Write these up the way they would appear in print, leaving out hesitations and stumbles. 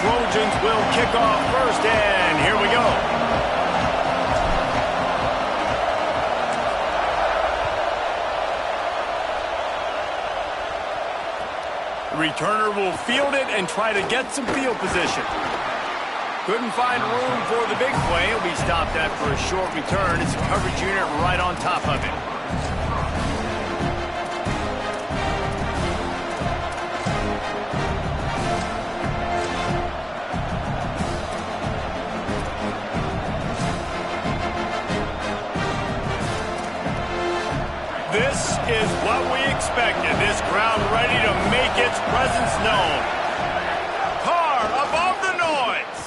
Trojans will kick off first, and here we go. The returner will field it and try to get some field position. Couldn't find room for the big play. He'll be stopped after a short return. It's a coverage unit right on top of it. This is what we expected. This crowd ready to make its presence known. Carr above the noise.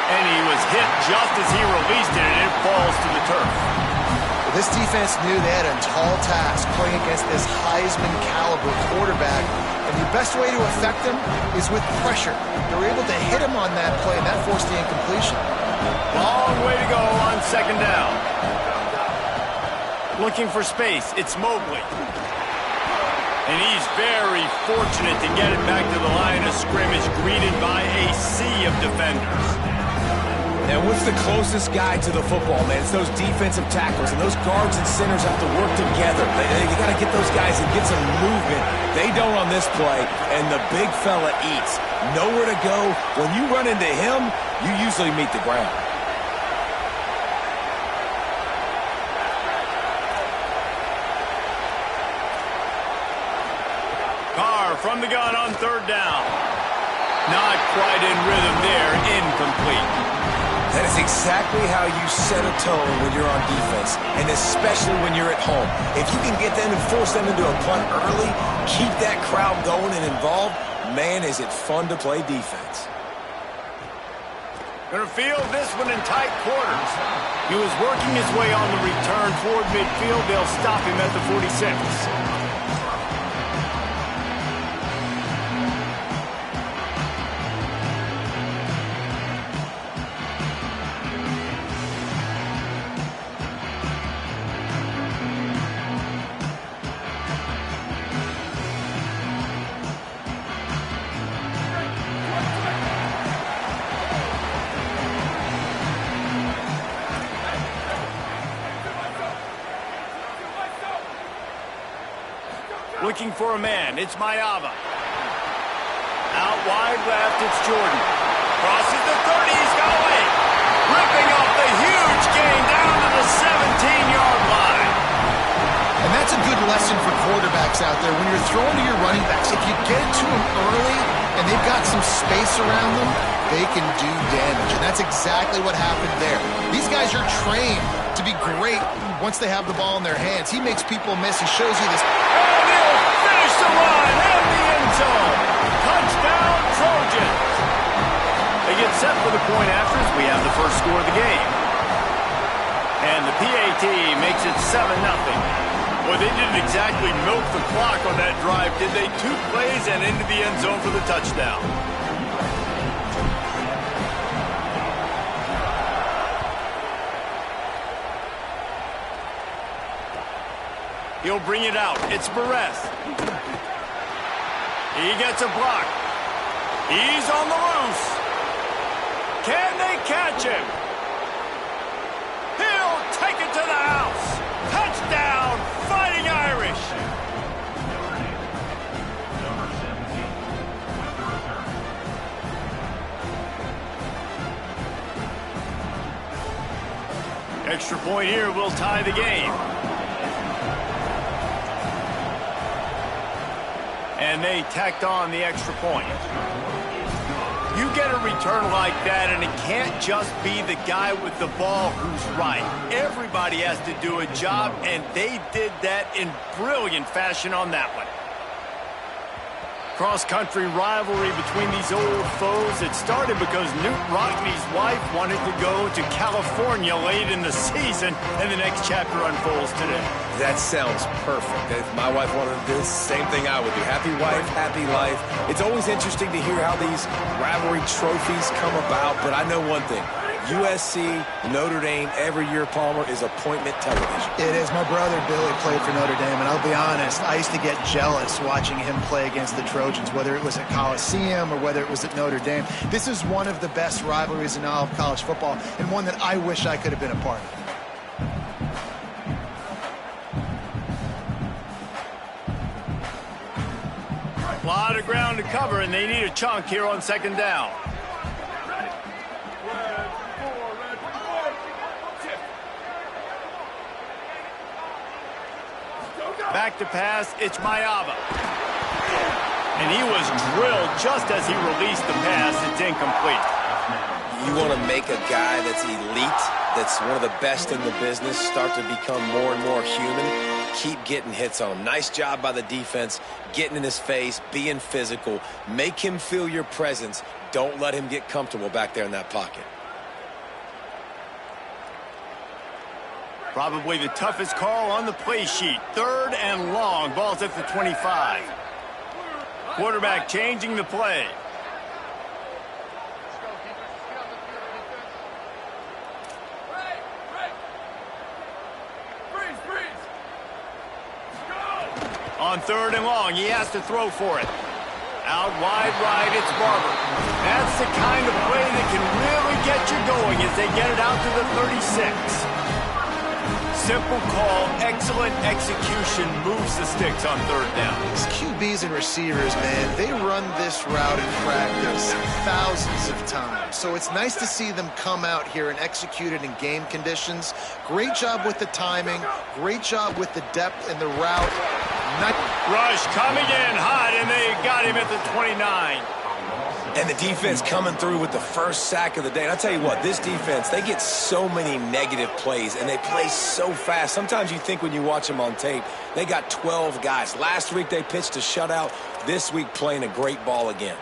And he was hit just as he released it, and it falls to the turf. Well, this defense knew they had a tall task playing against this Heisman-caliber quarterback, and the best way to affect him is with pressure. They were able to hit him on that play, and that forced the incompletion. Long way to go on second down. Looking for space, it's Mobley. And he's very fortunate to get it back to the line of scrimmage, greeted by a sea of defenders. And what's the closest guy to the football, man? It's those defensive tackles, and those guards and centers have to work together. They got to get those guys and get some movement. They don't on this play, and the big fella eats. Nowhere to go. When you run into him, you usually meet the ground. From the gun on third down. Not quite in rhythm there. Incomplete. That is exactly how you set a tone when you're on defense, and especially when you're at home. If you can get them and force them into a punt early, keep that crowd going and involved, man, is it fun to play defense. Gonna field this one in tight quarters. He was working his way on the return toward midfield. They'll stop him at the 46. Looking for a man, it's Mayava. Out wide left, it's Jordan. Crosses the 30, he's got away. Ripping off the huge gain down to the 17-yard line. And that's a good lesson for quarterbacks out there. When you're throwing to your running backs, if you get to them early and they've got some space around them, they can do damage. And that's exactly what happened there. These guys are trained to be great once they have the ball in their hands. He makes people miss. He shows you this. And he'll finish the run and the end zone. Touchdown, Trojans. They get set for the point after as we have the first score of the game. And the PAT makes it 7-0. Well, they didn't exactly milk the clock on that drive, did they? 2 plays and into the end zone for the touchdown. He'll bring it out. It's Perez. He gets a block. He's on the loose. Can they catch him? He'll take it to the house. Touchdown, Fighting Irish. Extra point here will tie the game. And they tacked on the extra point. You get a return like that, and it can't just be the guy with the ball who's right. Everybody has to do a job, and they did that in brilliant fashion on that one. Cross-country rivalry between these old foes. It started because Newt Rockney's wife wanted to go to California late in the season, and the next chapter unfolds today. That sounds perfect. If my wife wanted to do the same thing I would do. Happy wife, happy life. It's always interesting to hear how these rivalry trophies come about, but I know one thing. USC, Notre Dame, every year, Palmer, is appointment television. It is. My brother Billy played for Notre Dame, and I'll be honest, I used to get jealous watching him play against the Trojans, whether it was at Coliseum or whether it was at Notre Dame. This is one of the best rivalries in all of college football, and one that I wish I could have been a part of. A lot of ground to cover, and they need a chunk here on second down. Back to pass, it's Mayava. And he was drilled just as he released the pass. It's incomplete. You want to make a guy that's elite, that's one of the best in the business, start to become more and more human. Keep getting hits on him. Nice job by the defense, getting in his face, being physical. Make him feel your presence. Don't let him get comfortable back there in that pocket. Probably the toughest call on the play sheet. 3rd and long. Ball's at the 25. Quarterback changing the play. On 3rd and long, he has to throw for it. Out wide right, it's Barber. That's the kind of play that can really get you going as they get it out to the 36. Simple call, excellent execution, moves the sticks on 3rd down. These QBs and receivers, man, they run this route in practice thousands of times. So it's nice to see them come out here and execute it in game conditions. Great job with the timing, great job with the depth and the route. Rush coming in hot, and they got him at the 29. And the defense coming through with the first sack of the day. And I'll tell you what, this defense, they get so many negative plays, and they play so fast. Sometimes you think when you watch them on tape, they got 12 guys. Last week they pitched a shutout. This week playing a great ball again.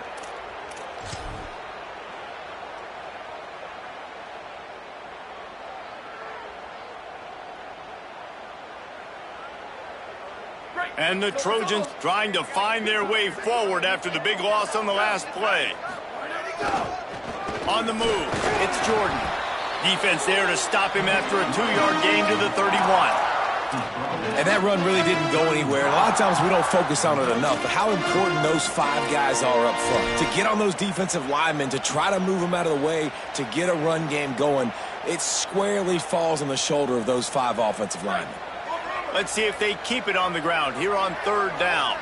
And the Trojans trying to find their way forward after the big loss on the last play. On the move, it's Jordan. Defense there to stop him after a 2-yard gain to the 31. And that run really didn't go anywhere. And a lot of times we don't focus on it enough, but how important those 5 guys are up front. To get on those defensive linemen, to try to move them out of the way, to get a run game going, it squarely falls on the shoulder of those 5 offensive linemen. Let's see if they keep it on the ground here on 3rd down.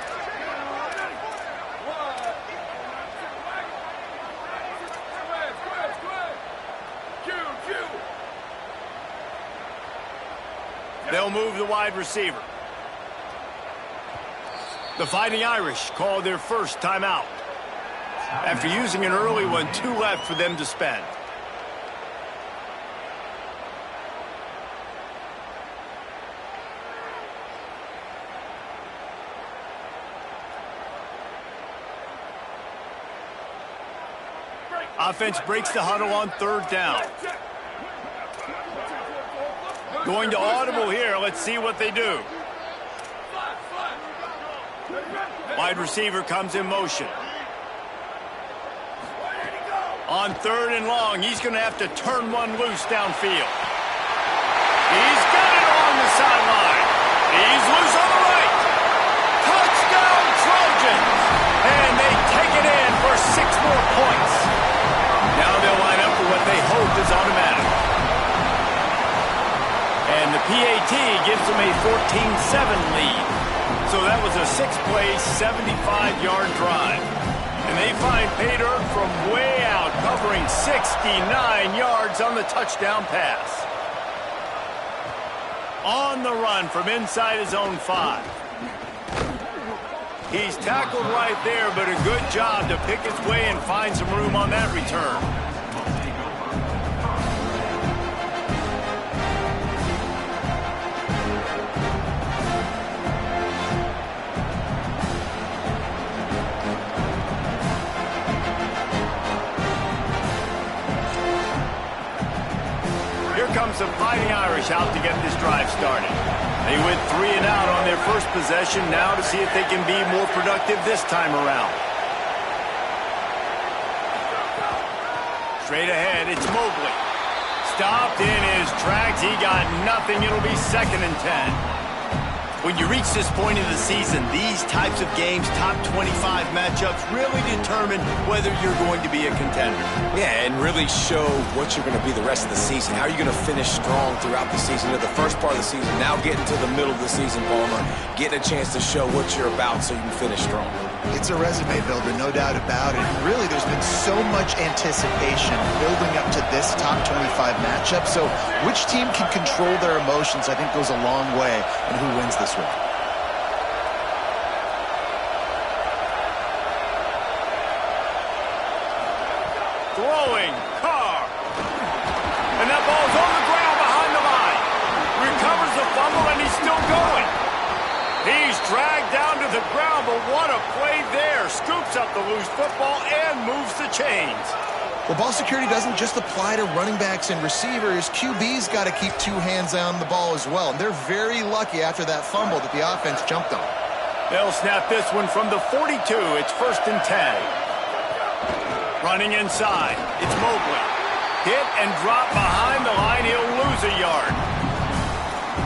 They'll move the wide receiver. The Fighting Irish called their first timeout. After using an early one, 2 left for them to spend. Offense breaks the huddle on 3rd down. Going to audible here. Let's see what they do. Wide receiver comes in motion. On 3rd and long, he's going to have to turn one loose downfield. He's got it on the sideline. He's loose on the right. Touchdown, Trojans! And they take it in for 6 more points. Now they'll line up for what they hope is automatic. And the PAT gives them a 14-7 lead. So that was a 6-play, 75-yard drive. And they find pay dirt from way out, covering 69 yards on the touchdown pass. On the run from inside his own 5. He's tackled right there, but a good job to pick his way and find some room on that return. Here comes the Fighting Irish out to get this drive started. They went 3 and out on their first possession, now to see if they can be more productive this time around. Straight ahead, it's Mobley. stopped in his tracks. He got nothing. It'll be 2nd and 10. When you reach this point in the season, these types of games, top 25 matchups, really determine whether you're going to be a contender. Yeah, and really show what you're going to be the rest of the season. How are you going to finish strong throughout the season? To the first part of the season, now getting to the middle of the season, Palmer, getting a chance to show what you're about so you can finish strong. It's a resume builder, no doubt about it. And really, there's been so much anticipation building up to this top 25 matchup. So which team can control their emotions, I think, goes a long way in who wins this one. Throwing, Carr. And that ball's on the ground behind the line. Recovers the fumble, and he's still going. He's dragged down to the ground, but what a play there. Scoops up the loose football and moves the chains. Well, ball security doesn't just apply to running backs and receivers. QB's got to keep 2 hands on the ball as well. And they're very lucky after that fumble that the offense jumped on. They'll snap this one from the 42. It's 1st and 10. Running inside. It's Mobley. Hit and drop behind the line. He'll lose a yard.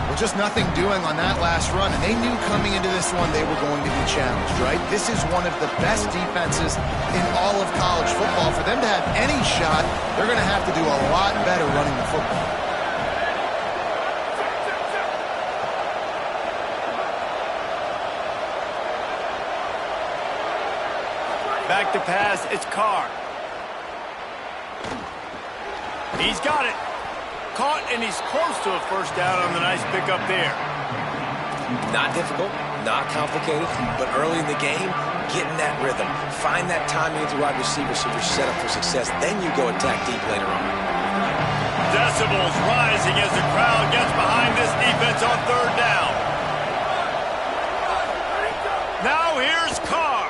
Well, just nothing doing on that last run. And they knew coming into this one they were going to be challenged, right? This is one of the best defenses in all of college football. For them to have any shot, they're going to have to do a lot better running the football. Back to pass. It's Carr. He's got it. Caught, and he's close to a first down on the nice pickup there. Not difficult, not complicated, but early in the game, getting that rhythm. Find that timing with the wide receiver so you're set up for success. Then you go attack deep later on. Decibels rising as the crowd gets behind this defense on 3rd down. Now here's Carr.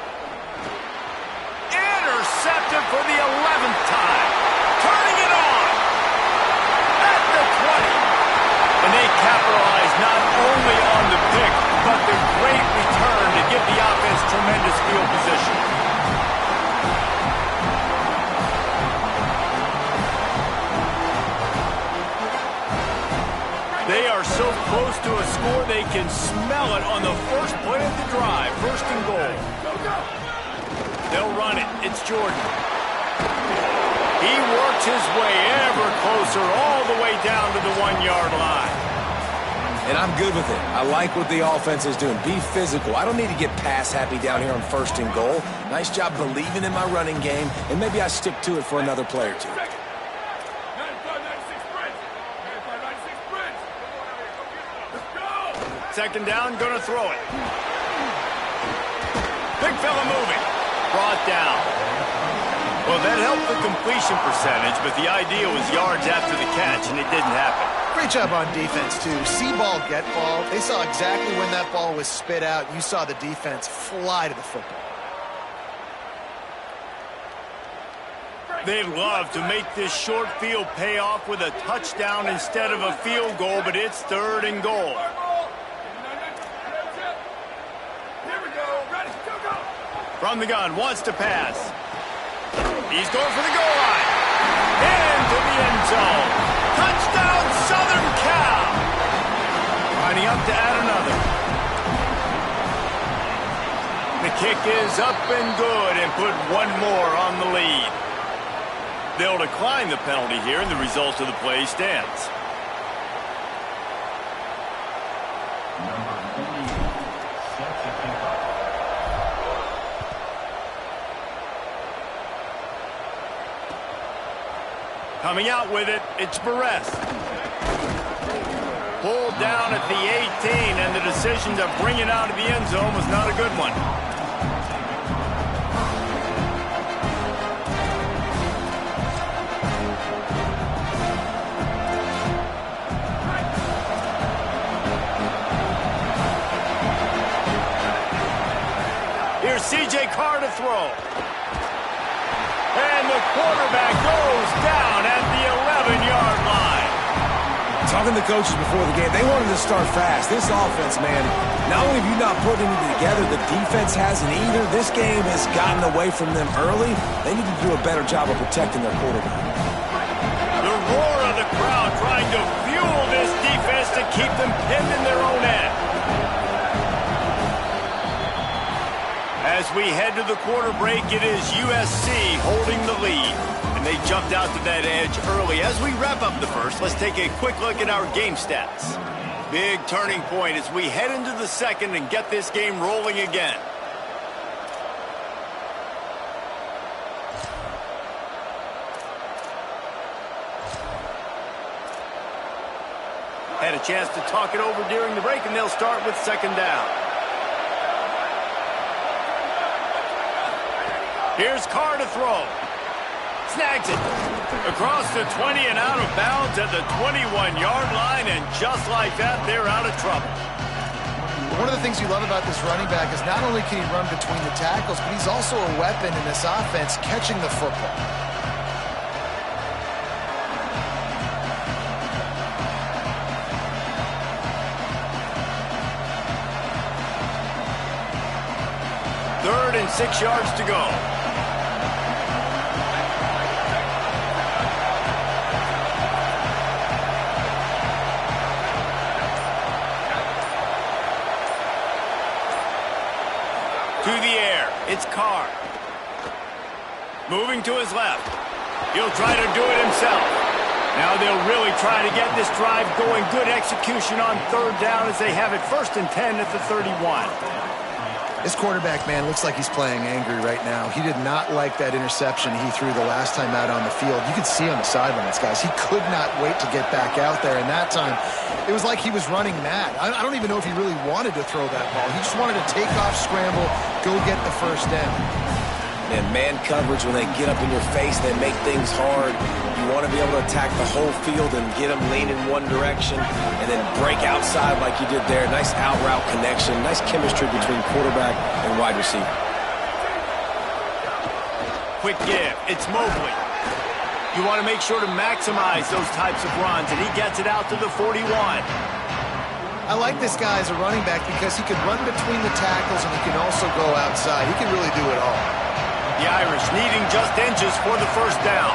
Intercepted for the 11th time. Turning it on. At the 20. And they capitalize not only on the pick, but the great return to give the offense tremendous field position. They are so close to a score they can smell it on the first play of the drive. 1st and goal. They'll run it. It's Jordan. He works his way ever closer all the way down to the 1-yard line. And I'm good with it. I like what the offense is doing. Be physical. I don't need to get pass happy down here on 1st and goal. Nice job believing in my running game, and maybe I stick to it for another play or two. Second down, gonna throw it. Big fella moving. Brought down. Well, that helped the completion percentage, but the idea was yards after the catch, and it didn't happen. Great job on defense, too. See ball, get ball. They saw exactly when that ball was spit out. You saw the defense fly to the football. They'd love to make this short field pay off with a touchdown instead of a field goal, but it's 3rd and goal. From the gun, wants to pass. He's going for the goal line. Into the end zone. Touchdown, Southern Cal. Lining up to add another. The kick is up and good and put one more on the lead. They'll decline the penalty here, and the result of the play stands. Coming out with it, it's Barres. Pulled down at the 18, and the decision to bring it out of the end zone was not a good one. Here's C.J. Carr to throw. And the quarterback goes down at the 11-yard line. Talking to coaches before the game, they wanted to start fast. This offense, man, not only have you not put anything together, the defense hasn't either. This game has gotten away from them early. They need to do a better job of protecting their quarterback. The roar of the crowd trying to fuel this defense to keep them pinned in their own end. As we head to the quarter break, it is USC holding the lead. And they jumped out to that edge early. As we wrap up the first, let's take a quick look at our game stats. Big turning point as we head into the second and get this game rolling again. Had a chance to talk it over during the break, and they'll start with second down. Here's Carr to throw. Snags it. Across the 20 and out of bounds at the 21-yard line, and just like that, they're out of trouble. One of the things you love about this running back is not only can he run between the tackles, but he's also a weapon in this offense catching the football. Third and 6 yards to go. To the air, it's Carr. Moving to his left. He'll try to do it himself. Now they'll really try to get this drive going. Good execution on third down as they have it 1st and 10 at the 31. This quarterback, man, looks like he's playing angry right now. He did not like that interception he threw the last time out on the field. You could see on the sidelines, guys. He could not wait to get back out there, and that time it was like he was running mad. I don't even know if he really wanted to throw that ball. He just wanted to take off, scramble, go get the first down. And man coverage, when they get up in your face, they make things hard. You want to be able to attack the whole field and get them lean in one direction and then break outside like you did there. Nice out route connection, nice chemistry between quarterback and wide receiver. Quick give. It's Mobley. You want to make sure to maximize those types of runs, and he gets it out to the 41. I like this guy as a running back because he can run between the tackles and he can also go outside. He can really do it all. The Irish needing just inches for the first down.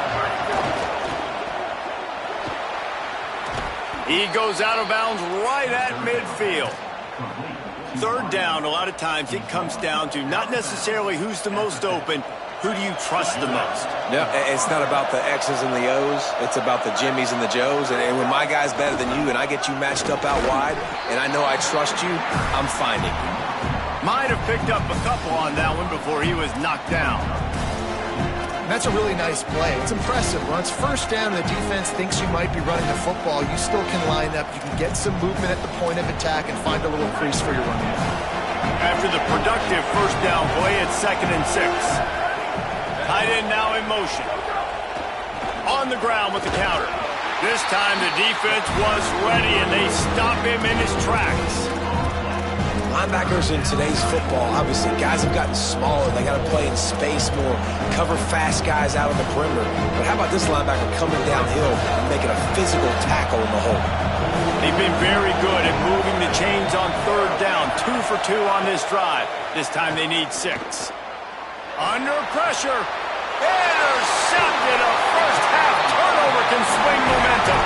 He goes out of bounds right at midfield. Third down, a lot of times it comes down to not necessarily who's the most open, who do you trust the most? No, it's not about the X's and the O's. It's about the Jimmys and the Joes. And when my guy's better than you and I get you matched up out wide and I know I trust you, I'm finding you. Might have picked up a couple on that one before he was knocked down. And that's a really nice play. It's impressive. When it's first down and the defense thinks you might be running the football, you still can line up. You can get some movement at the point of attack and find a little crease for your running back. After the productive first down play, it's 2nd and 6. Tight end now in motion. On the ground with the counter. This time the defense was ready and they stop him in his tracks. Linebackers in today's football, obviously, guys have gotten smaller. They got to play in space more, cover fast guys out of the perimeter. But how about this linebacker coming downhill and making a physical tackle in the hole? They've been very good at moving the chains on third down. 2 for 2 on this drive. This time they need 6. Under pressure. Intercepted. A first-half turnover can swing momentum.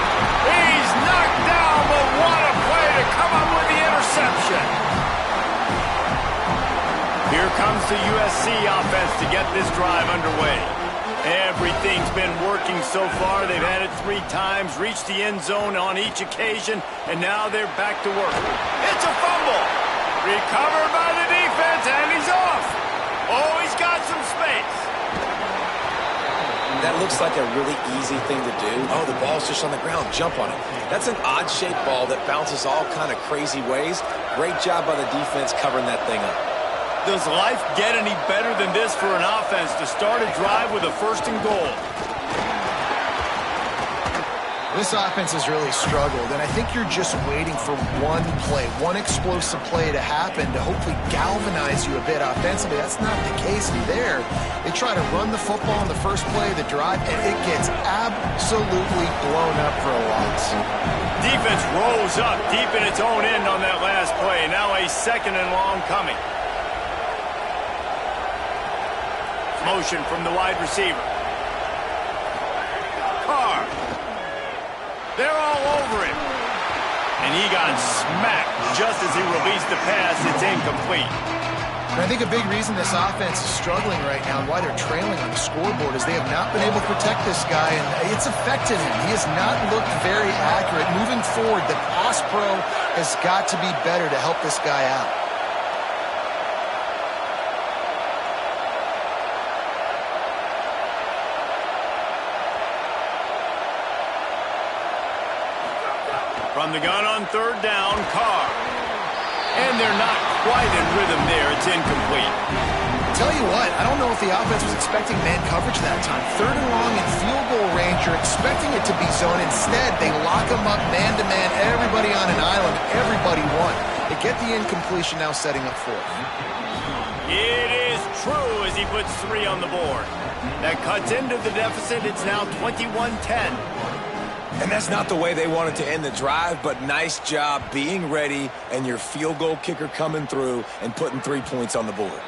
He's knocked down, but what a play to come up with the interception. Here comes the USC offense to get this drive underway. Everything's been working so far. They've had it 3 times, reached the end zone on each occasion, and now they're back to work. It's a fumble. Recovered by the defense, and he's off. Oh, he's got some space. That looks like a really easy thing to do. Oh, the ball's just on the ground. Jump on it. That's an odd-shaped ball that bounces all kind of crazy ways. Great job by the defense covering that thing up. Does life get any better than this for an offense to start a drive with a 1st and goal? This offense has really struggled, and I think you're just waiting for one play, one explosive play to happen to hopefully galvanize you a bit offensively. That's not the case there. They try to run the football in the first play of the drive, and it gets absolutely blown up for a loss. Defense rolls up deep in its own end on that last play. Now a 2nd and long coming. Motion from the wide receiver. Carr. They're all over him. And he got smacked just as he released the pass. It's incomplete. And I think a big reason this offense is struggling right now and why they're trailing on the scoreboard is they have not been able to protect this guy, and it's affected him. He has not looked very accurate. Moving forward, the pass pro has got to be better to help this guy out. From the gun on third down, Carr. And they're not quite in rhythm there. It's incomplete. Tell you what, I don't know if the offense was expecting man coverage that time. Third and long in field goal range, you're expecting it to be zone. Instead, they lock him up man-to-man, everybody on an island, everybody won. They get the incompletion, now setting up fourth. It is true as he puts 3 on the board. That cuts into the deficit. It's now 21-10. And that's not the way they wanted to end the drive, but nice job being ready and your field goal kicker coming through and putting 3 points on the board.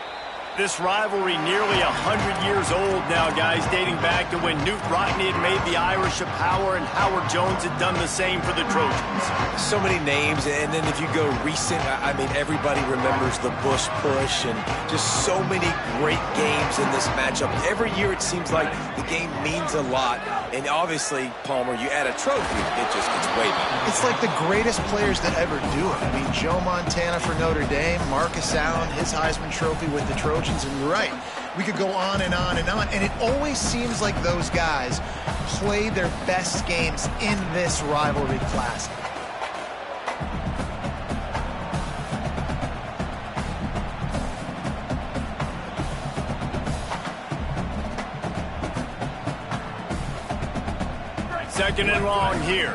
This rivalry nearly 100 years old now, guys, dating back to when Newt Rockne had made the Irish a power and Howard Jones had done the same for the Trojans. So many names, and then if you go recent, I mean, everybody remembers the Bush push and just so many great games in this matchup. Every year it seems like the game means a lot, and obviously, Palmer, you add a trophy, it just gets way better. It's like the greatest players that ever do it. I mean, Joe Montana for Notre Dame, Marcus Allen, his Heisman Trophy with the Trojans, and you're right. We could go on and on and on, and it always seems like those guys play their best games in this rivalry classic. Second and long here.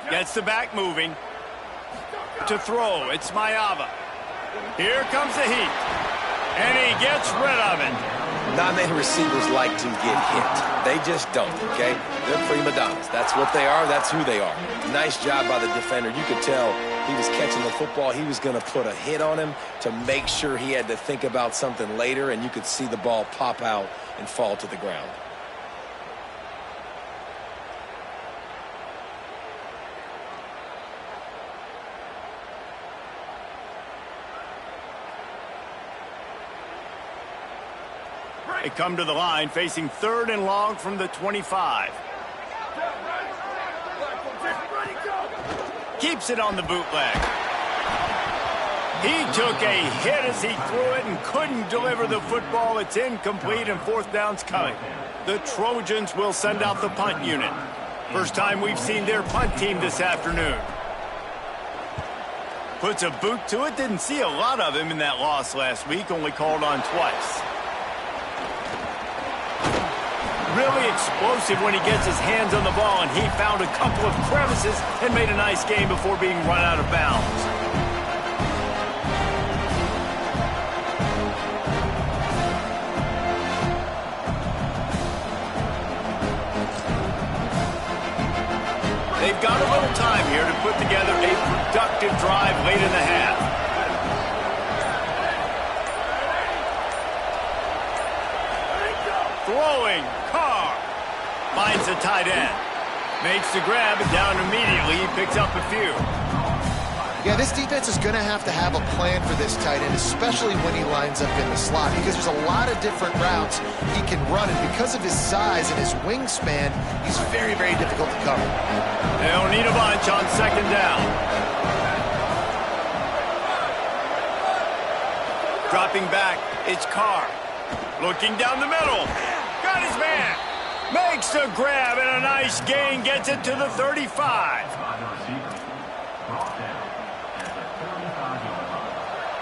Gets the back moving. To throw, it's Mayava. Here comes the heat. And he gets rid of it. Not many receivers like to get hit. They just don't, okay? They're prima donnas. That's what they are. That's who they are. Nice job by the defender. You could tell he was catching the football. He was going to put a hit on him to make sure he had to think about something later, and you could see the ball pop out and fall to the ground. They come to the line facing third and long from the 25. Keeps it on the bootleg. He took a hit as he threw it and couldn't deliver the football. It's incomplete and fourth down's coming. The Trojans will send out the punt unit. First time we've seen their punt team this afternoon. Puts a boot to it. Didn't see a lot of him in that loss last week. Only called on twice. Really explosive when he gets his hands on the ball, and he found a couple of crevices and made a nice game before being run out of bounds. They've got a little time here to put together a productive drive late in the half. Throwing. Carr finds a tight end. Makes the grab and down immediately. He picks up a few. Yeah, this defense is going to have a plan for this tight end, especially when he lines up in the slot, because there's a lot of different routes he can run, and because of his size and his wingspan, he's very, very difficult to cover. They'll need a bunch on second down. Dropping back, it's Carr. Looking down the middle. Got his man. Makes the grab and a nice gain. Gets it to the 35.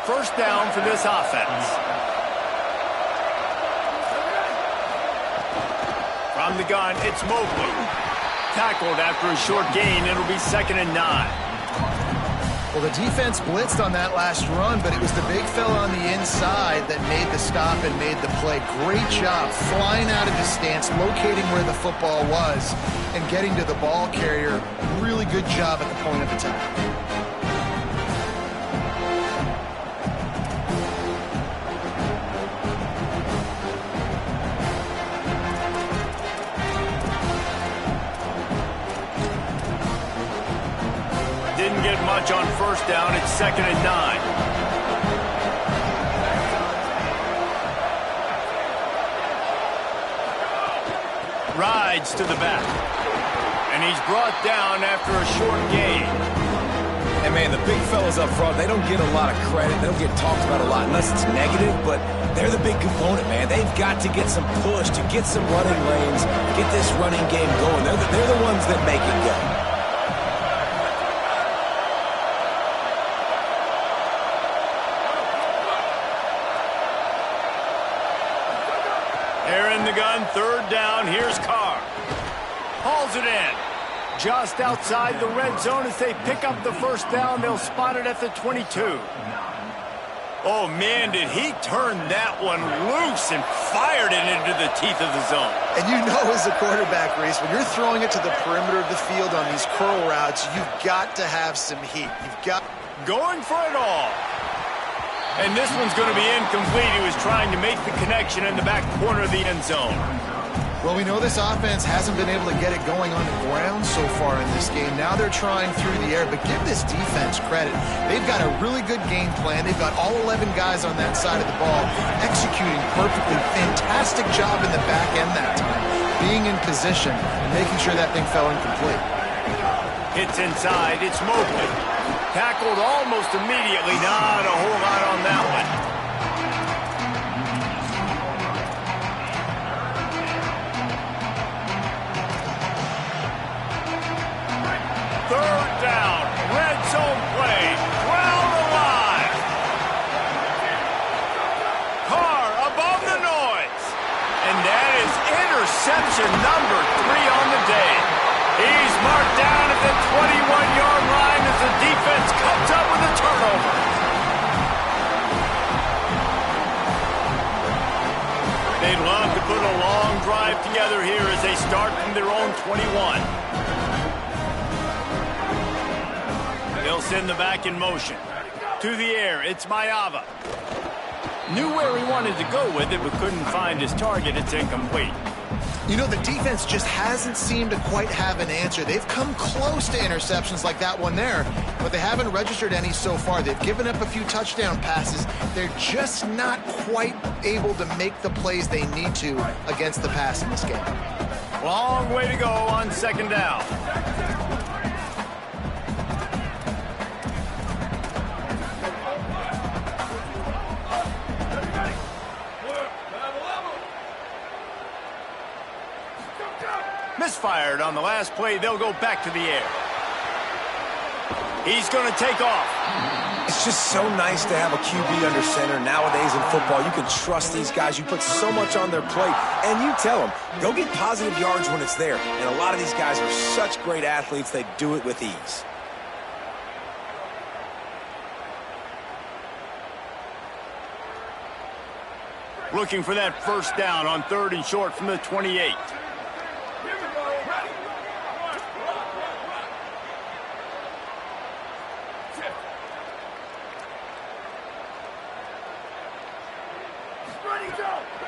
First down for this offense. From the gun, it's Mobley. Tackled after a short gain. It'll be 2nd and 9. Well, the defense blitzed on that last run, but it was the big fella on the inside that made the stop and made the play. Great job flying out of his stance, locating where the football was, and getting to the ball carrier. Really good job at the point of attack. didn't get much on first down. It's 2nd and 9. Rides to the back. And he's brought down after a short gain. And, man, the big fellas up front, they don't get a lot of credit. They don't get talked about a lot unless it's negative, but they're the big component, man. They've got to get some push, to get some running lanes, get this running game going. They're the ones that make it go. They're in the gun, 3rd down. Here's Carr. Hauls it in. Just outside the red zone as they pick up the first down. They'll spot it at the 22. Oh, man, did he turn that one loose and fired it into the teeth of the zone. And you know as a quarterback, Reese, when you're throwing it to the perimeter of the field on these curl routes, you've got to have some heat. You've got... Going for it all. And this one's going to be incomplete. He was trying to make the connection in the back corner of the end zone. Well, we know this offense hasn't been able to get it going on the ground so far in this game. Now they're trying through the air, but give this defense credit. They've got a really good game plan. They've got all 11 guys on that side of the ball executing perfectly. Fantastic job in the back end that time, being in position and making sure that thing fell incomplete. Hits inside. It's Mobley. Tackled almost immediately. Not a whole lot on that one. 3rd down. Red zone play. Well alive. Carr above the noise. And that is interception number 3 on the day. He's marked down at the 21-yard line as the defense comes up with a turnover. They'd love to put a long drive together here as they start from their own 21. They'll send the back in motion. To the air, it's Mayava. Knew where he wanted to go with it, but couldn't find his target. It's incomplete. You know, the defense just hasn't seemed to quite have an answer. They've come close to interceptions like that one there, but they haven't registered any so far. They've given up a few touchdown passes. They're just not quite able to make the plays they need to against the pass in this game. Long way to go on 2nd down. Misfired on the last play. They'll go back to the air. He's going to take off. It's just so nice to have a QB under center. Nowadays in football, you can trust these guys. You put so much on their plate, and you tell them, go get positive yards when it's there. And a lot of these guys are such great athletes, they do it with ease. Looking for that first down on 3rd and short from the 28.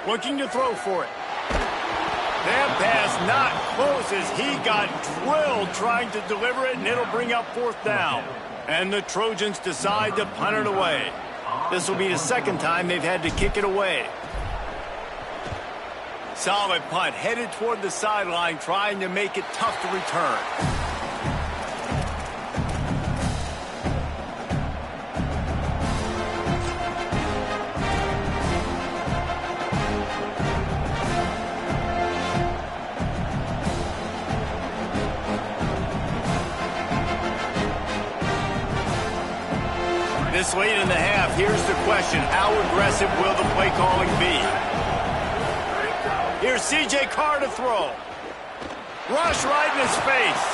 Looking to throw for it. That pass not close as he got drilled trying to deliver it, and it'll bring up 4th down. And the Trojans decide to punt it away. This will be the 2nd time they've had to kick it away. Solid punt, headed toward the sideline, trying to make it tough to return. This late in the half, here's the question. How aggressive will the play calling be? Here's C.J. Carr to throw. Rush right in his face.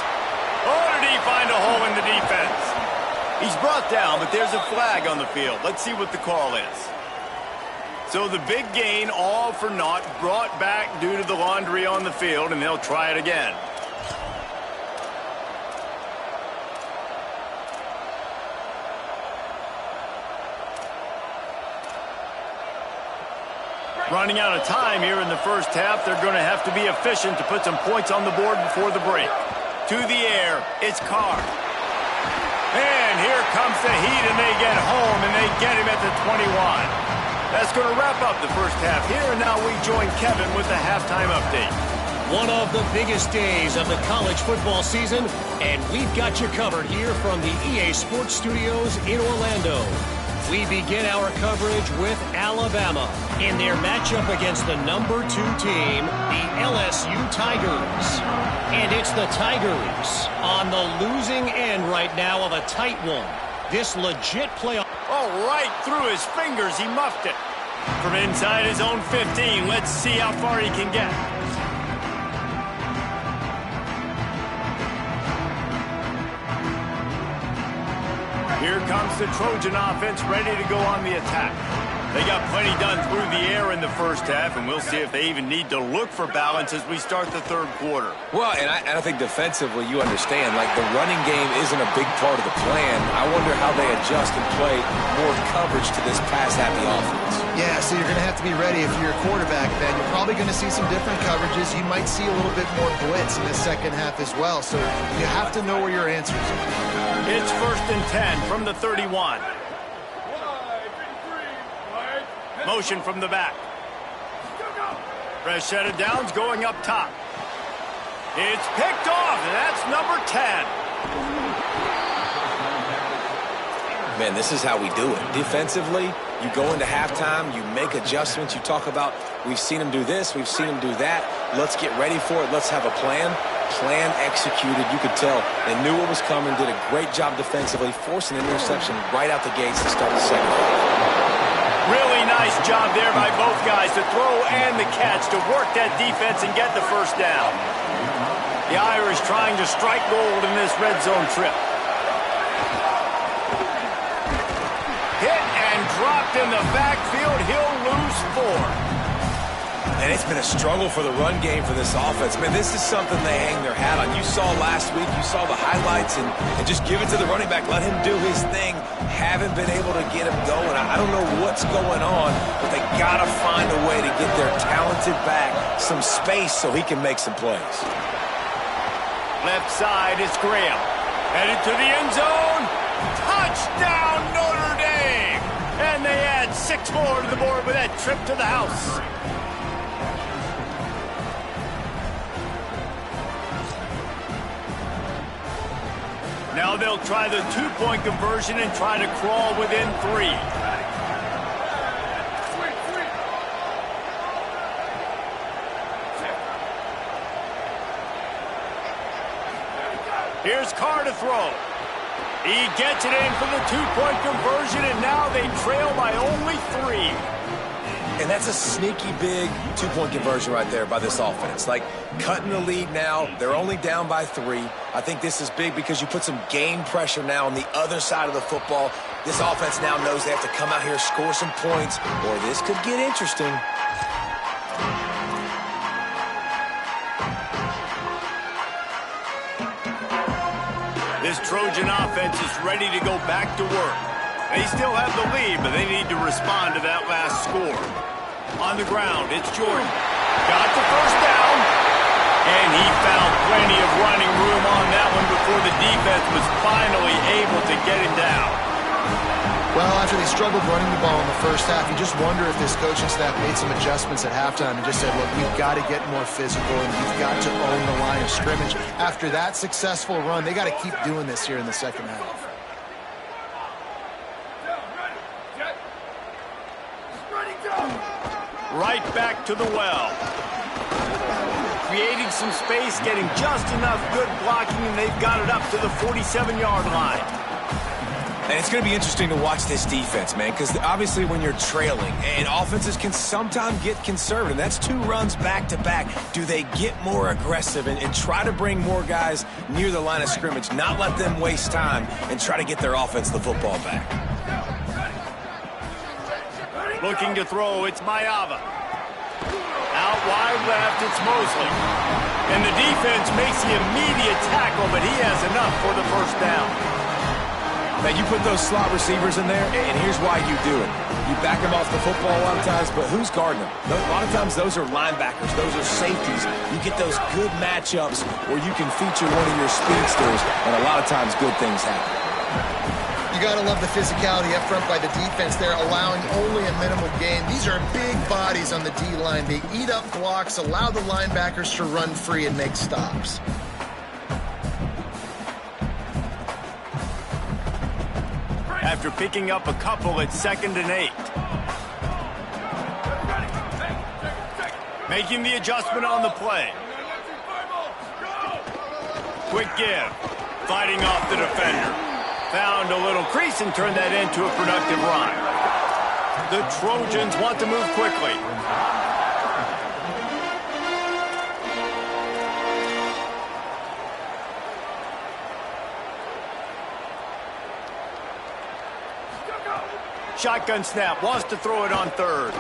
Oh, did he find a hole in the defense? He's brought down, but there's a flag on the field. Let's see what the call is. So the big gain, all for naught, brought back due to the laundry on the field, and they'll try it again. Running out of time here in the first half. They're going to have to be efficient to put some points on the board before the break. To the air, it's Carr. And here comes the heat, and they get home, and they get him at the 21. That's going to wrap up the first half here, and now we join Kevin with the halftime update. One of the biggest days of the college football season, and we've got you covered here from the EA Sports Studios in Orlando. We begin our coverage with Alabama in their matchup against the number 2 team, the LSU Tigers. And it's the Tigers on the losing end right now of a tight one. This legit playoff. Oh, right through his fingers, he muffed it. From inside his own 15, let's see how far he can get. Here comes the Trojan offense ready to go on the attack. They got plenty done through the air in the first half, and we'll see if they even need to look for balance as we start the third quarter. Well, and I think defensively, you understand, like the running game isn't a big part of the plan. I wonder how they adjust and play more coverage to this pass-happy offense. Yeah, so you're going to have to be ready if you're a quarterback, then. You're probably going to see some different coverages. You might see a little bit more blitz in the second half as well, so you have to know where your answers are. It's 1st and 10 from the 31. Motion from the back. Fresh set of downs going up top. It's picked off, and that's number 10. Man, this is how we do it. Defensively, you go into halftime, you make adjustments. You talk about, we've seen them do this, we've seen them do that. Let's get ready for it. Let's have a plan. Plan executed. You could tell they knew what was coming, did a great job defensively, forcing an interception right out the gates to start the second half. Really nice job there by both guys to throw and the catch to work that defense and get the first down. The Irish trying to strike gold in this red zone trip. Hit and dropped in the backfield. He'll lose 4. And it's been a struggle for the run game for this offense. Man, this is something they hang their hat on. You saw last week, you saw the highlights, and just give it to the running back. Let him do his thing. Haven't been able to get him going. I don't know what's going on, but they got to find a way to get their talented back some space so he can make some plays. Left side, it's Graham. Headed to the end zone. Touchdown, Notre Dame! And they add 6 more to the board with that trip to the house. Now they'll try the 2-point conversion and try to crawl within 3. Here's Carr to throw. He gets it in for the 2-point conversion, and now they trail by only 3. And that's a sneaky big 2-point conversion right there by this offense. Like, cutting the lead now. They're only down by 3. I think this is big because you put some game pressure now on the other side of the football. This offense now knows they have to come out here, score some points, or this could get interesting. This Trojan offense is ready to go back to work. They still have the lead, but they need to respond to that last score. On the ground, it's Jordan. Got the first down. And he found plenty of running room on that one before the defense was finally able to get him down. Well, after they struggled running the ball in the first half, you just wonder if this coaching staff made some adjustments at halftime and just said, look, we've got to get more physical and we've got to own the line of scrimmage. After that successful run, they got to keep doing this here in the second half. Right back to the well. Creating some space, getting just enough good blocking, and they've got it up to the 47-yard line. And it's going to be interesting to watch this defense, man, because obviously when you're trailing, and offenses can sometimes get conservative. That's 2 runs back-to-back. Do they get more aggressive and try to bring more guys near the line of scrimmage, not let them waste time, and try to get their offense the football back? Looking to throw, it's Mayava. Out wide left, it's Mosley. And the defense makes the immediate tackle, but he has enough for the first down. Now, you put those slot receivers in there, and here's why you do it. You back them off the football a lot of times, but who's guarding them? A lot of times those are linebackers. Those are safeties. You get those good matchups where you can feature one of your speedsters, and a lot of times good things happen. You got to love the physicality up front by the defense there, allowing only a minimal gain. These are big bodies on the D-line. They eat up blocks, allow the linebackers to run free and make stops. After picking up a couple at 2nd and 8. Making the adjustment on the play. Quick give. Fighting off the defender. Found a little crease and turned that into a productive run. The Trojans want to move quickly. Shotgun snap, wants to throw it on 3rd.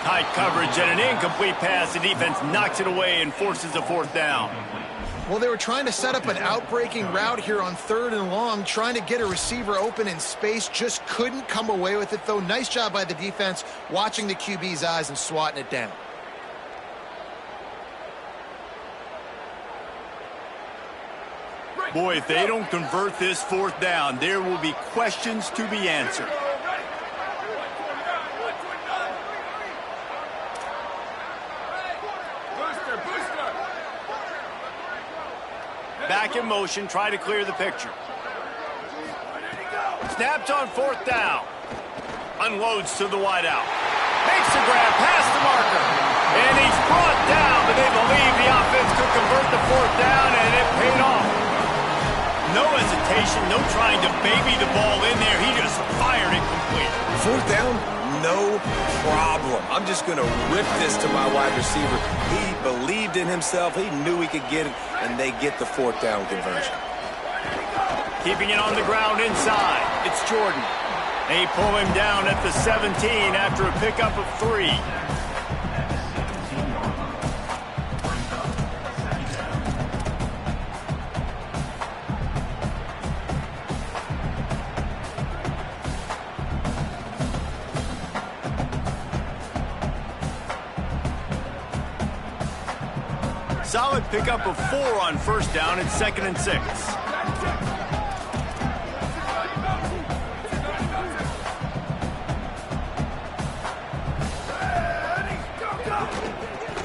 Tight coverage and an incomplete pass. The defense knocks it away and forces a 4th down. Well, they were trying to set up an outbreaking route here on 3rd and long, trying to get a receiver open in space. Just couldn't come away with it, though. Nice job by the defense, watching the QB's eyes and swatting it down. Boy, if they don't convert this 4th down, there will be questions to be answered. Back in motion, try to clear the picture. Snapped on 4th down. Unloads to the wideout. Makes the grab past the marker. And he's brought down, but they believe the offense could convert the 4th down, and it paid off. No hesitation, no trying to baby the ball in there. He just fired it complete. 4th down, no problem. I'm just going to rip this to my wide receiver. He believed in himself. He knew he could get it, and they get the 4th down conversion. Keeping it on the ground inside. It's Jordan. They pull him down at the 17 after a pickup of 3. Solid pickup of 4 on 1st down at 2nd and 6.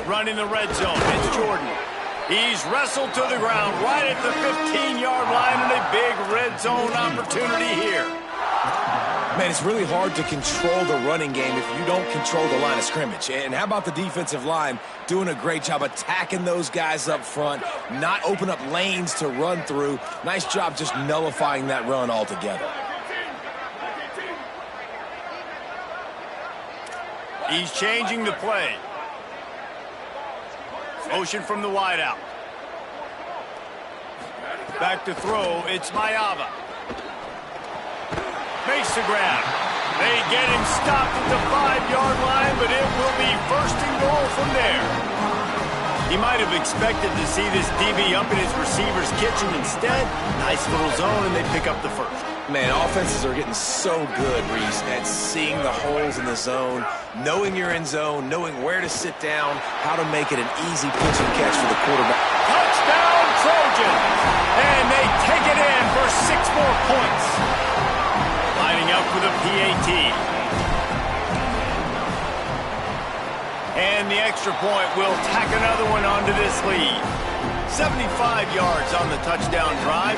Running the red zone, it's Jordan. He's wrestled to the ground right at the 15-yard line, and a big red zone opportunity here. Man, it's really hard to control the running game if you don't control the line of scrimmage. And how about the defensive line doing a great job attacking those guys up front, not open up lanes to run through. Nice job just nullifying that run altogether. He's changing the play. Motion from the wideout. Back to throw, it's Mayava. Makes the grab. They get him stopped at the 5-yard line, but it will be 1st and goal from there. He might have expected to see this DB up in his receiver's kitchen. Instead, nice little zone, and they pick up the 1st. Man, offenses are getting so good, Reese, at seeing the holes in the zone, knowing you're in zone, knowing where to sit down, how to make it an easy pitch and catch for the quarterback. Touchdown, Trojans! And they take it in for 6 more points. Lining up for the PAT. And the extra point will tack another one onto this lead. 75 yards on the touchdown drive,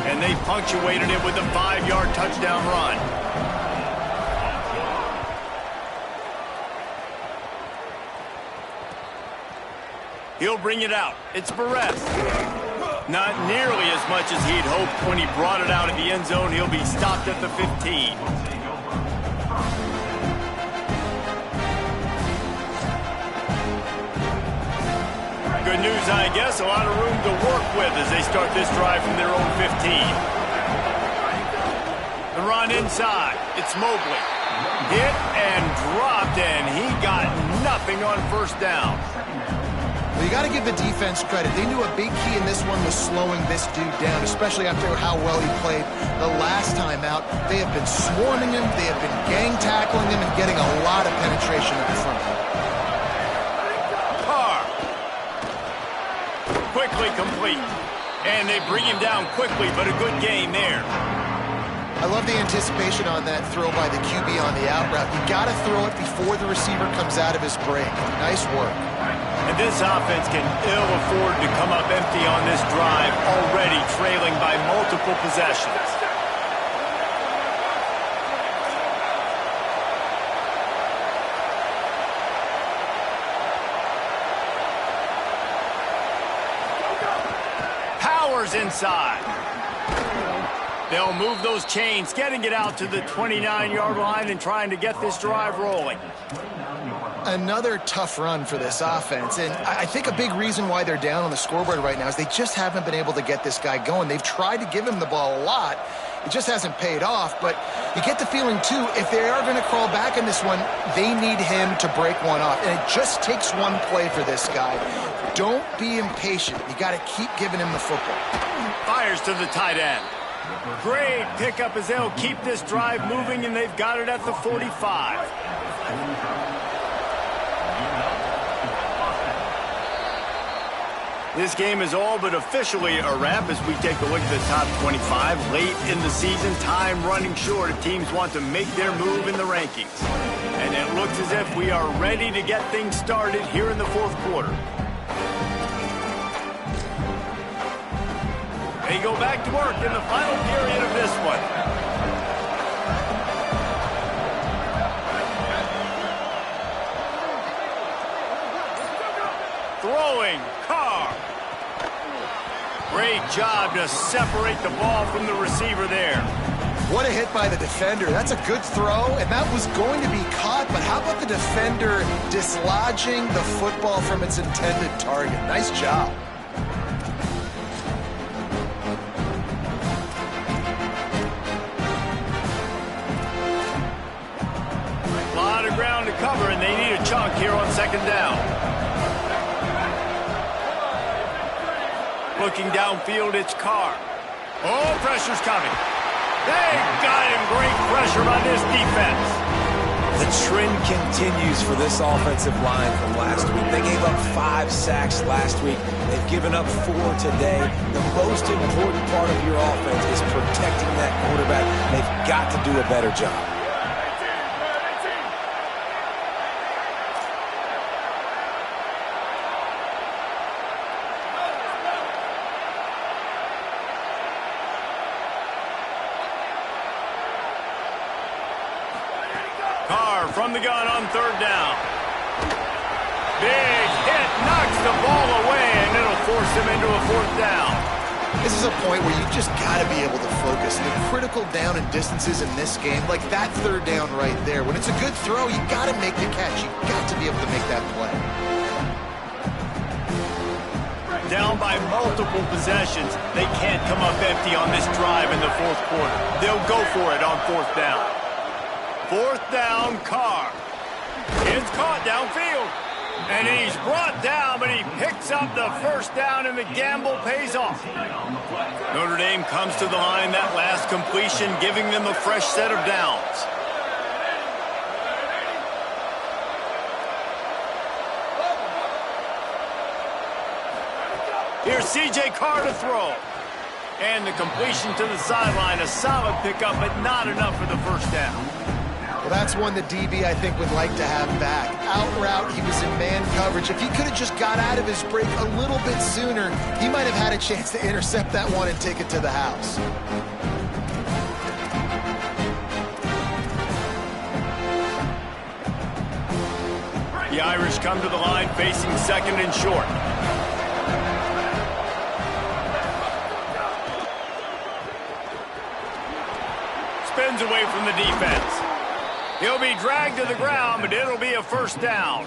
and they punctuated it with a 5-yard touchdown run. He'll bring it out. It's Perez. Not nearly as much as he'd hoped when he brought it out of the end zone. He'll be stopped at the 15. Good news, I guess. A lot of room to work with as they start this drive from their own 15. The run inside. It's Mobley. Hit and dropped, and he got nothing on 1st down. Well, you got to give the defense credit. They knew a big key in this one was slowing this dude down, especially after how well he played the last time out. They have been swarming him, they have been gang tackling him, and getting a lot of penetration up front. Carr. Quickly complete. And they bring him down quickly, but a good gain there. I love the anticipation on that throw by the QB on the out route. You got to throw it before the receiver comes out of his break. Nice work. And this offense can ill afford to come up empty on this drive, already trailing by multiple possessions. Powers inside. They'll move those chains, getting it out to the 29-yard line and trying to get this drive rolling. Another tough run for this offense, and I think a big reason why they're down on the scoreboard right now is they just haven't been able to get this guy going. They've tried to give him the ball a lot. It just hasn't paid off, but you get the feeling, too, if they are going to crawl back in this one, they need him to break one off, and it just takes one play for this guy. Don't be impatient. You got to keep giving him the football. Fires to the tight end. Great pickup as they'll keep this drive moving, and they've got it at the 45. This game is all but officially a wrap as we take a look at the top 25. Late in the season, time running short if teams want to make their move in the rankings. And it looks as if we are ready to get things started here in the fourth quarter. They go back to work in the final period of this one. Throwing, Carr. Great job to separate the ball from the receiver there. What a hit by the defender. That's a good throw, and that was going to be caught, but how about the defender dislodging the football from its intended target? Nice job. A lot of ground to cover, and they need a chunk here on second down. Looking downfield, it's Carr. Oh, pressure's coming. They got him. Great pressure on this defense. The trend continues for this offensive line from last week. They gave up 5 sacks last week. They've given up 4 today. The most important part of your offense is protecting that quarterback. They've got to do a better job. From the gun on third down. Big hit, knocks the ball away, and it'll force him into a fourth down. This is a point where you just got to be able to focus. The critical down and distances in this game, like that third down right there. When it's a good throw, you got to make the catch. You got to be able to make that play. Down by multiple possessions, they can't come up empty on this drive in the fourth quarter. They'll go for it on fourth down. Fourth down, Carr. It's caught downfield. And he's brought down, but he picks up the first down, and the gamble pays off. Notre Dame comes to the line that last completion, giving them a fresh set of downs. Here's C.J. Carr to throw. And the completion to the sideline, a solid pickup, but not enough for the first down. Well, that's one the DB, I think, would like to have back. Out route, he was in man coverage. If he could have just got out of his break a little bit sooner, he might have had a chance to intercept that one and take it to the house. The Irish come to the line facing second and short. Spins away from the defense. He'll be dragged to the ground, but it'll be a first down.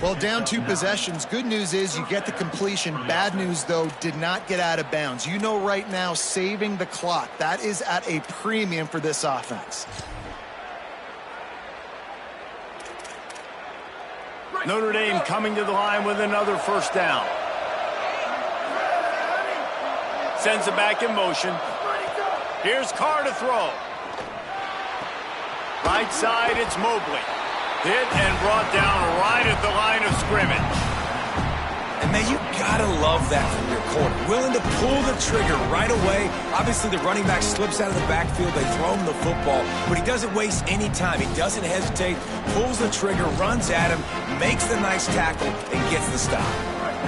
Well, down 2 possessions. Good news is you get the completion. Bad news, though, did not get out of bounds. You know right now, saving the clock, that is at a premium for this offense. Notre Dame coming to the line with another first down. Sends it back in motion. Here's Carr to throw. Right side, it's Mobley. Hit and brought down right at the line of scrimmage. And, man, you got to love that from your corner. Willing to pull the trigger right away. Obviously, the running back slips out of the backfield. They throw him the football, but he doesn't waste any time. He doesn't hesitate, pulls the trigger, runs at him, makes the nice tackle, and gets the stop.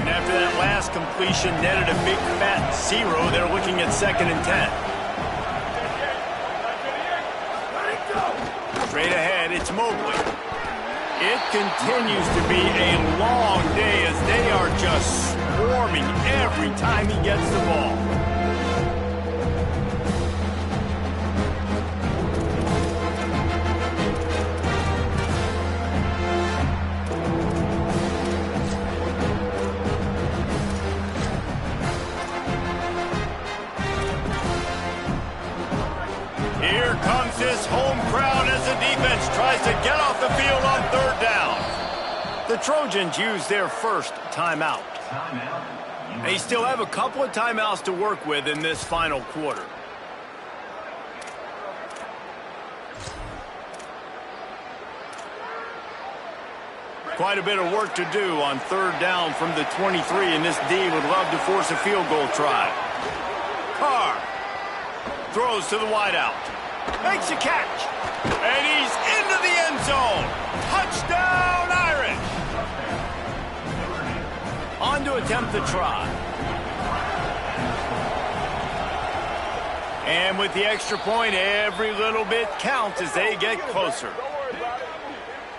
And after that last completion, netted a big fat 0. They're looking at 2nd and 10. Straight ahead, it's Mobley. It continues to be a long day as they are just swarming every time he gets the ball. Here comes this home crowd as the defense tries to get off the field on 3rd down. The Trojans use their first timeout. They still have a couple of timeouts to work with in this final quarter. Quite a bit of work to do on 3rd down from the 23, and this D would love to force a field goal try. Carr throws to the wideout. Makes a catch. And he's into the end zone. Touchdown, Irish. On to attempt the try. And with the extra point, every little bit counts as they get closer.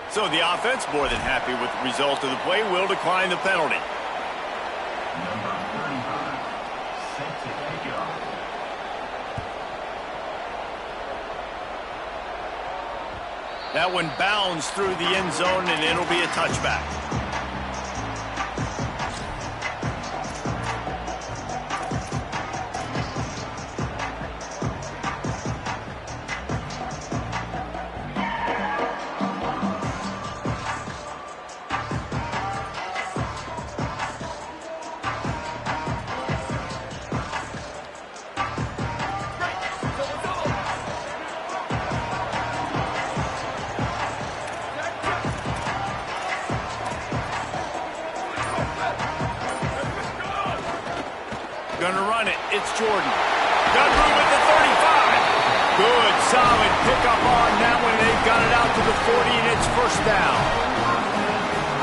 So the offense, more than happy with the result of the play, will decline the penalty. That one bounds through the end zone, and it'll be a touchback. Gonna run it. It's Jordan. Got room at the 35. Good, solid pickup on that one. They've got it out to the 40, and it's first down.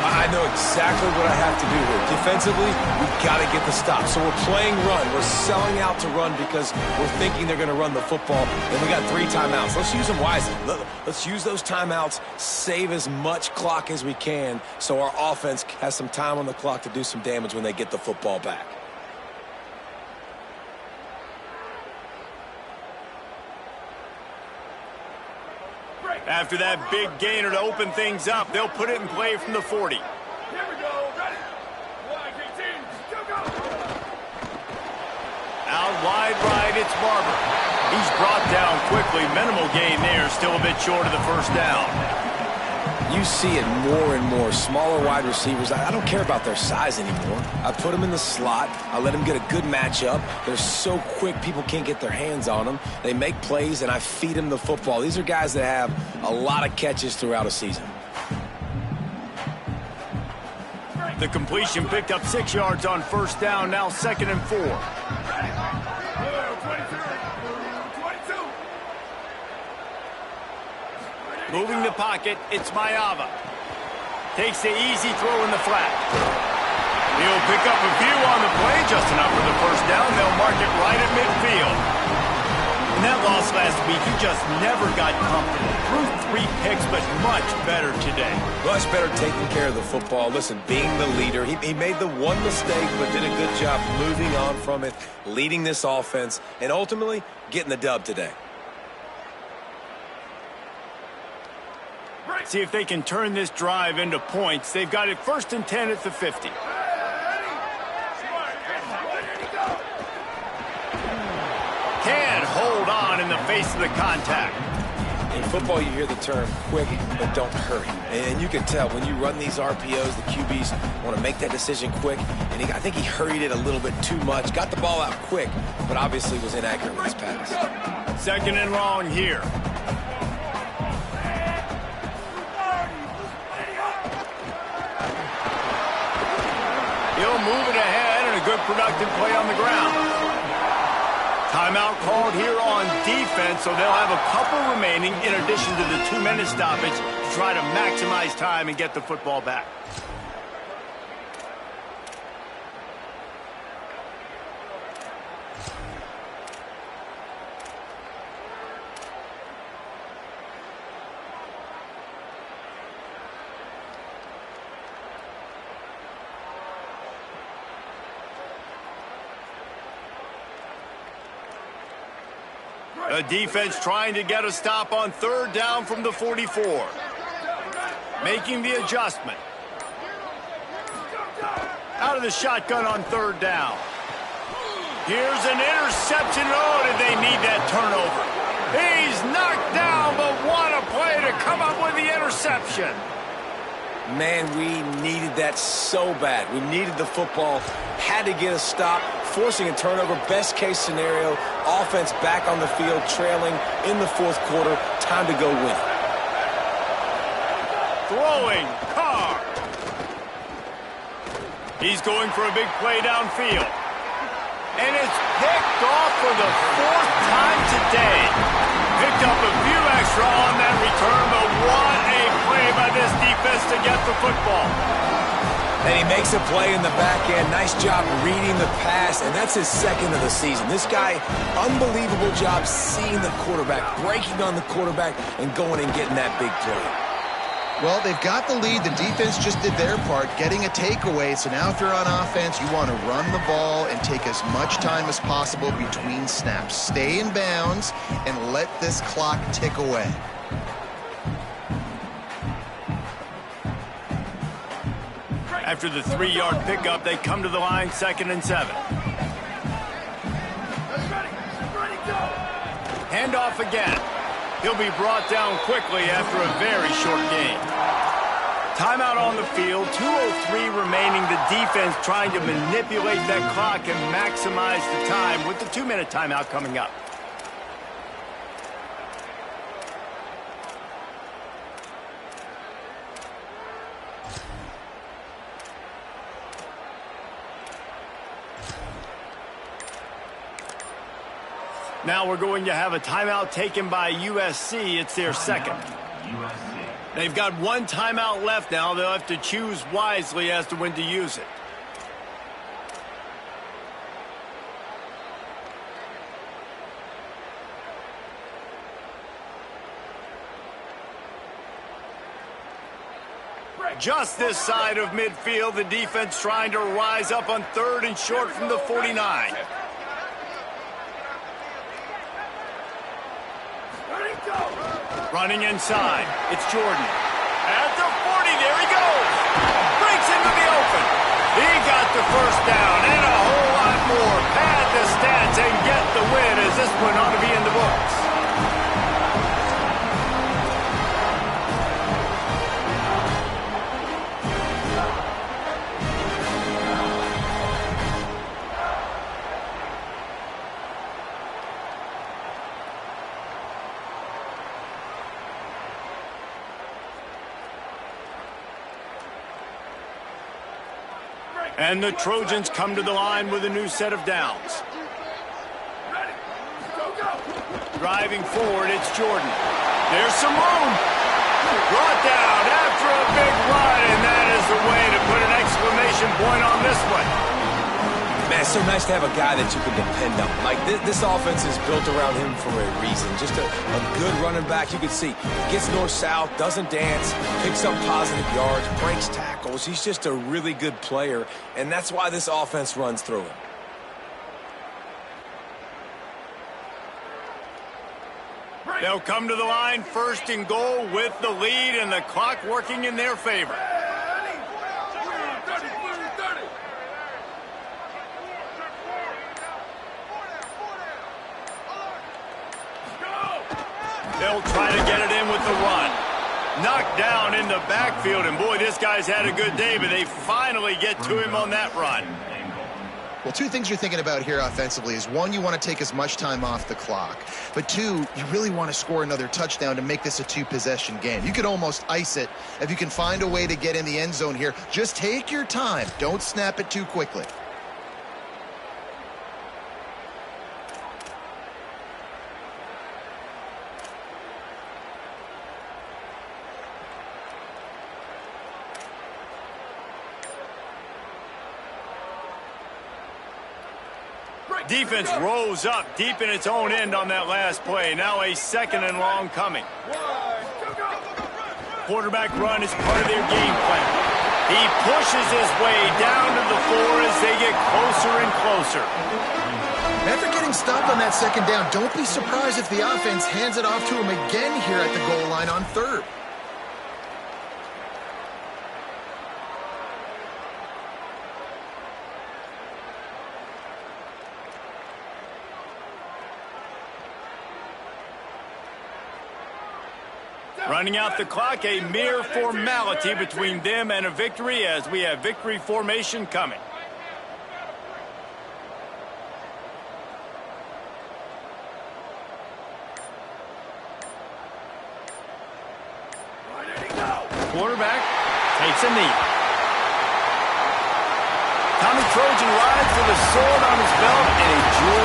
I know exactly what I have to do here. Defensively, we've got to get the stop. So we're playing run. We're selling out to run because we're thinking they're going to run the football, and we got 3 timeouts. Let's use them wisely. Let's use those timeouts, save as much clock as we can so our offense has some time on the clock to do some damage when they get the football back. After that big gainer to open things up, they'll put it in play from the 40. Here we go. Ready? 1, 18, go. Out wide right, it's Barber. He's brought down quickly. Minimal gain there, still a bit short of the first down. You see it more and more. Smaller wide receivers, I don't care about their size anymore. I put them in the slot. I let them get a good matchup. They're so quick, people can't get their hands on them. They make plays, and I feed them the football. These are guys that have a lot of catches throughout a season. The completion picked up 6 yards on first down, now 2nd and 4. Moving the pocket, it's Mayava. Takes the easy throw in the flat. He'll pick up a few on the play, just enough for the first down. They'll mark it right at midfield. In that loss last week, he just never got comfortable. Threw 3 picks, but much better today. Much better taking care of the football. Listen, being the leader, he made the one mistake, but did a good job moving on from it, leading this offense, and ultimately getting the dub today. See if they can turn this drive into points. They've got it 1st and 10 at the 50. Can't hold on in the face of the contact. In football, you hear the term quick, but don't hurry. And you can tell when you run these RPOs, the QBs want to make that decision quick. And I think he hurried it a little bit too much. Got the ball out quick, but obviously was inaccurate with his pass. Second and long here. He'll move it ahead, and a good productive play on the ground. Timeout called here on defense, so they'll have a couple remaining in addition to the 2-minute stoppage to try to maximize time and get the football back. The defense trying to get a stop on third down from the 44. Making the adjustment. Out of the shotgun on third down. Here's an interception. Oh, did they need that turnover? He's knocked down, but what a play to come up with the interception. Man, we needed that so bad. We needed the football, had to get a stop, forcing a turnover. Best case scenario, offense back on the field, trailing in the fourth quarter. Time to go win. Throwing, Carr. He's going for a big play downfield. And it's picked off for the fourth time today. Picked up a few extra on that return, but what a play by this defense to get the football. And he makes a play in the back end. Nice job reading the pass, and that's his second of the season. This guy, unbelievable job seeing the quarterback, breaking on the quarterback, and going and getting that big play. Well, they've got the lead. The defense just did their part, getting a takeaway. So now if you're on offense, you want to run the ball and take as much time as possible between snaps. Stay in bounds and let this clock tick away. After the 3-yard pickup, they come to the line, 2nd and 7. Handoff again. He'll be brought down quickly after a very short game. Timeout on the field, 2:03 remaining. The defense trying to manipulate that clock and maximize the time with the 2-minute timeout coming up. Now we're going to have a timeout taken by USC. It's their second. They've got one timeout left now. They'll have to choose wisely as to when to use it. Just this side of midfield, the defense trying to rise up on 3rd and short from the 49. Running inside, it's Jordan. At the 40, there he goes. Breaks into the open. He got the first down and a whole lot more. Pad the stats and get the win, as this one ought to be in the books. And the Trojans come to the line with a new set of downs. Driving forward, it's Jordan. There's some room. Brought down after a big run, and that is the way to put an exclamation point on this one. Man, it's so nice to have a guy that you can depend on. Like, this offense is built around him for a reason. Just a good running back. You can see, gets north-south, doesn't dance, picks up positive yards, breaks tackles. He's just a really good player, and that's why this offense runs through him. They'll come to the line, 1st and goal with the lead and the clock working in their favor. They'll try to get it in with the run. Knocked down in the backfield, and boy, this guy's had a good day, but they finally get to him on that run. Well, two things you're thinking about here offensively is, one, you want to take as much time off the clock. But two, you really want to score another touchdown to make this a two-possession game. You could almost ice it if you can find a way to get in the end zone here. Just take your time. Don't snap it too quickly. Defense rose up deep in its own end on that last play. Now a 2nd and long coming. Quarterback run is part of their game plan. He pushes his way down to the 4 as they get closer and closer. After getting stopped on that 2nd down, don't be surprised if the offense hands it off to him again here at the goal line on 3rd. Running out the clock, a mere formality between them and a victory as we have victory formation coming. Quarterback takes a knee. Tommy Trojan rides with a sword on his belt and a jewel